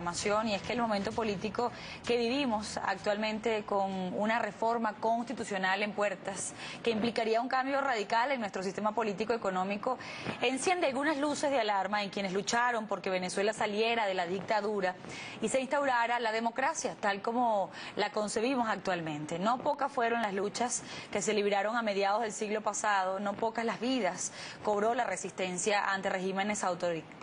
programación, y es que el momento político que vivimos actualmente, con una reforma constitucional en puertas que implicaría un cambio radical en nuestro sistema político económico, enciende algunas luces de alarma en quienes lucharon porque Venezuela saliera de la dictadura y se instaurara la democracia tal como la concebimos actualmente. No pocas fueron las luchas que se libraron a mediados del siglo pasado, no pocas las vidas cobró la resistencia ante regímenes autoritarios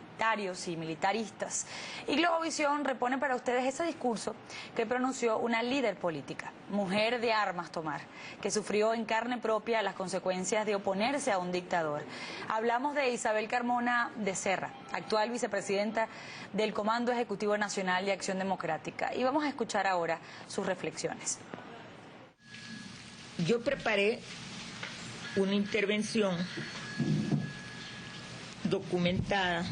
y militaristas. Y Globovisión repone para ustedes ese discurso que pronunció una líder política, mujer de armas tomar, que sufrió en carne propia las consecuencias de oponerse a un dictador. Hablamos de Isabel Carmona de Serra, actual vicepresidenta del Comando Ejecutivo Nacional de Acción Democrática, y vamos a escuchar ahora sus reflexiones. Yo preparé una intervención documentada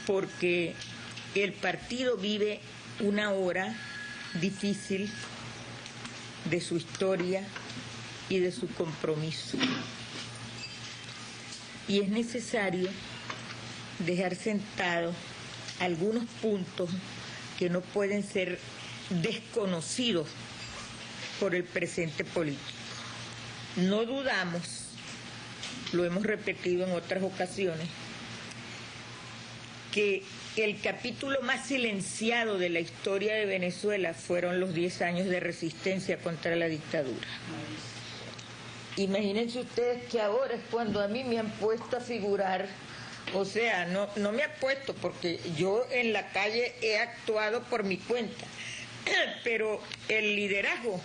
porque el partido vive una hora difícil de su historia y de su compromiso. Y es necesario dejar sentados algunos puntos que no pueden ser desconocidos por el presente político. No dudamos, lo hemos repetido en otras ocasiones, que el capítulo más silenciado de la historia de Venezuela fueron los 10 años de resistencia contra la dictadura. Imagínense ustedes que ahora es cuando a mí me han puesto a figurar, o sea, no me han puesto porque yo en la calle he actuado por mi cuenta, pero el liderazgo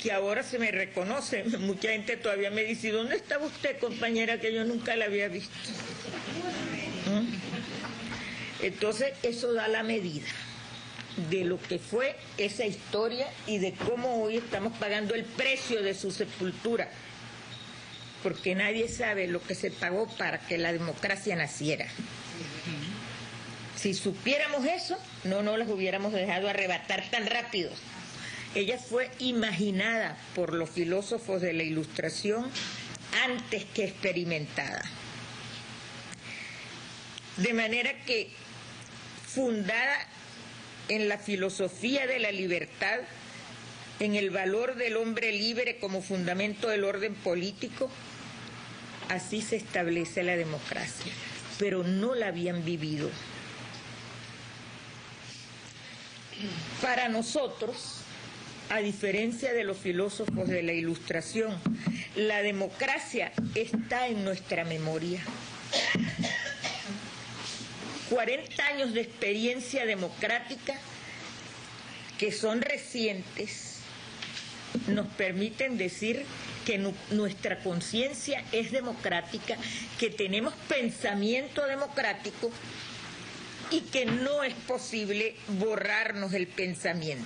que ahora se me reconoce, mucha gente todavía me dice, ¿dónde estaba usted, compañera, que yo nunca la había visto? Entonces, eso da la medida de lo que fue esa historia y de cómo hoy estamos pagando el precio de su sepultura, porque nadie sabe lo que se pagó para que la democracia naciera. Si supiéramos eso, no nos las hubiéramos dejado arrebatar tan rápido. Ella fue imaginada por los filósofos de la Ilustración antes que experimentada. De manera que, fundada en la filosofía de la libertad, en el valor del hombre libre como fundamento del orden político, así se establece la democracia, pero no la habían vivido. Para nosotros, a diferencia de los filósofos de la Ilustración, la democracia está en nuestra memoria. 40 años de experiencia democrática, que son recientes, nos permiten decir que nuestra conciencia es democrática, que tenemos pensamiento democrático y que no es posible borrarnos el pensamiento.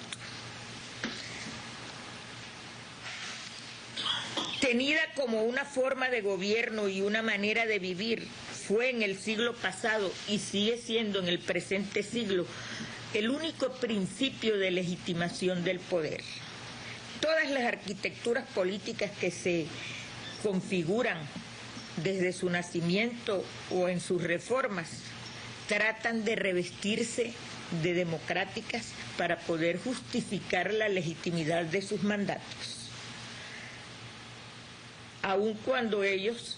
Tenida como una forma de gobierno y una manera de vivir, fue en el siglo pasado y sigue siendo en el presente siglo el único principio de legitimación del poder. Todas las arquitecturas políticas que se configuran desde su nacimiento o en sus reformas tratan de revestirse de democráticas para poder justificar la legitimidad de sus mandatos, aun cuando ellos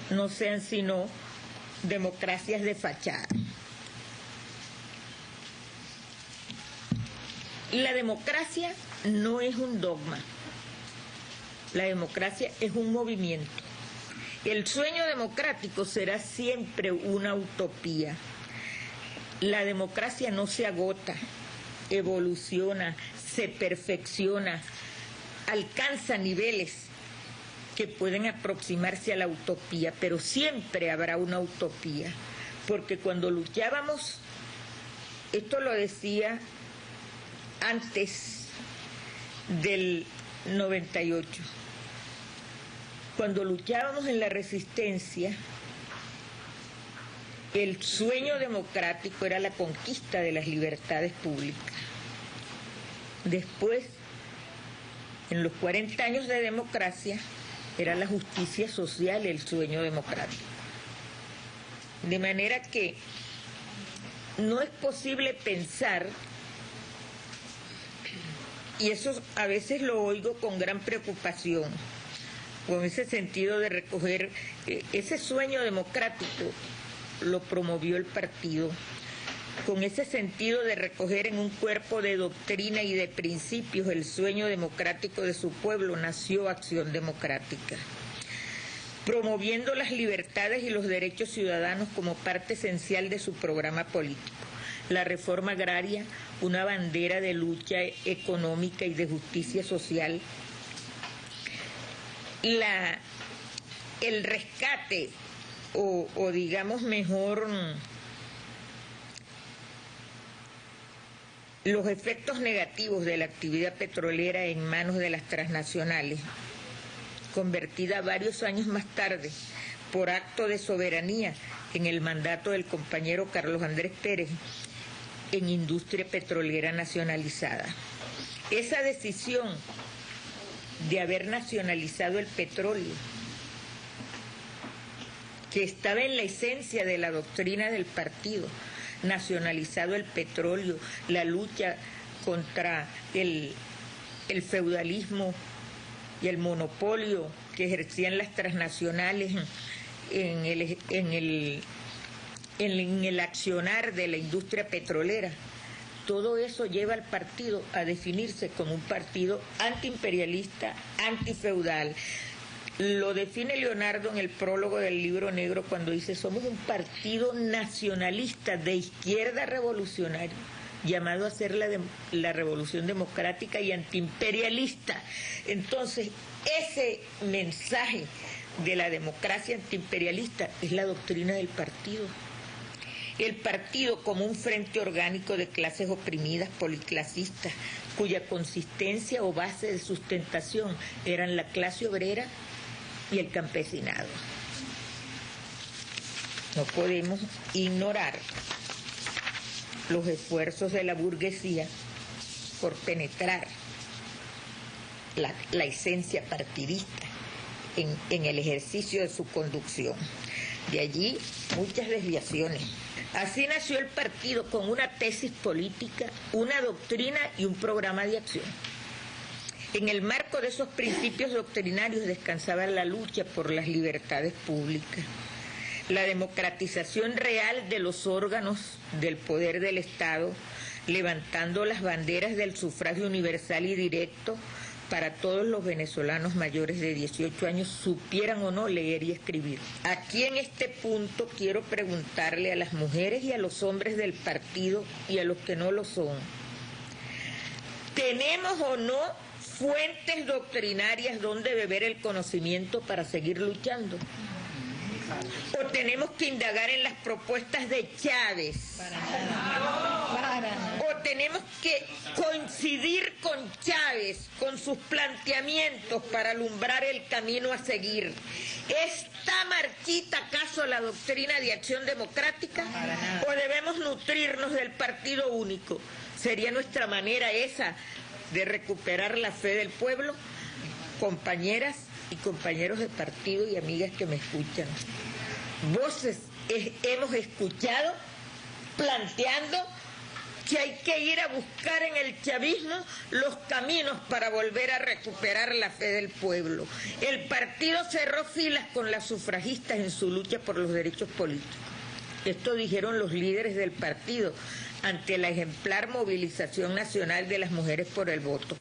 no sean sino democracias de fachada. La democracia no es un dogma, la democracia es un movimiento. El sueño democrático será siempre una utopía. La democracia no se agota, evoluciona, se perfecciona, alcanza niveles que pueden aproximarse a la utopía, pero siempre habrá una utopía, porque cuando luchábamos, esto lo decía antes del 98, cuando luchábamos en la resistencia, el sueño democrático era la conquista de las libertades públicas. Después, en los 40 años de democracia, era la justicia social el sueño democrático. De manera que no es posible pensar, y eso a veces lo oigo con gran preocupación, con ese sentido de recoger, ese sueño democrático lo promovió el partido, con ese sentido de recoger en un cuerpo de doctrina y de principios el sueño democrático de su pueblo, nació Acción Democrática, promoviendo las libertades y los derechos ciudadanos como parte esencial de su programa político. La reforma agraria, una bandera de lucha económica y de justicia social. El rescate, o digamos mejor, los efectos negativos de la actividad petrolera en manos de las transnacionales, convertida varios años más tarde por acto de soberanía en el mandato del compañero Carlos Andrés Pérez en industria petrolera nacionalizada. Esa decisión de haber nacionalizado el petróleo, que estaba en la esencia de la doctrina del partido, nacionalizado el petróleo, la lucha contra el feudalismo y el monopolio que ejercían las transnacionales en el accionar de la industria petrolera. Todo eso lleva al partido a definirse como un partido antiimperialista, antifeudal. Lo define Leonardo en el prólogo del Libro Negro cuando dice: somos un partido nacionalista de izquierda revolucionario, llamado a ser la revolución democrática y antiimperialista. Entonces, ese mensaje de la democracia antiimperialista es la doctrina del partido. El partido como un frente orgánico de clases oprimidas, policlasistas, cuya consistencia o base de sustentación eran la clase obrera y el campesinado. No podemos ignorar los esfuerzos de la burguesía por penetrar la esencia partidista en el ejercicio de su conducción. De allí muchas desviaciones. Así nació el partido, con una tesis política, una doctrina y un programa de acción. En el marco de esos principios doctrinarios descansaba la lucha por las libertades públicas, la democratización real de los órganos del poder del Estado, levantando las banderas del sufragio universal y directo para todos los venezolanos mayores de 18 años, supieran o no leer y escribir. Aquí en este punto quiero preguntarle a las mujeres y a los hombres del partido y a los que no lo son: ¿tenemos o no fuentes doctrinarias donde beber el conocimiento para seguir luchando? ¿O tenemos que indagar en las propuestas de Chávez? ¿O tenemos que coincidir con Chávez, con sus planteamientos para alumbrar el camino a seguir? ¿Está marchita acaso la doctrina de Acción Democrática? ¿O debemos nutrirnos del partido único? ¿Sería nuestra manera esa de recuperar la fe del pueblo? Compañeras y compañeros de partido y amigas que me escuchan, voces hemos escuchado planteando que hay que ir a buscar en el chavismo los caminos para volver a recuperar la fe del pueblo. El partido cerró filas con las sufragistas en su lucha por los derechos políticos. Esto dijeron los líderes del partido ante la ejemplar movilización nacional de las mujeres por el voto.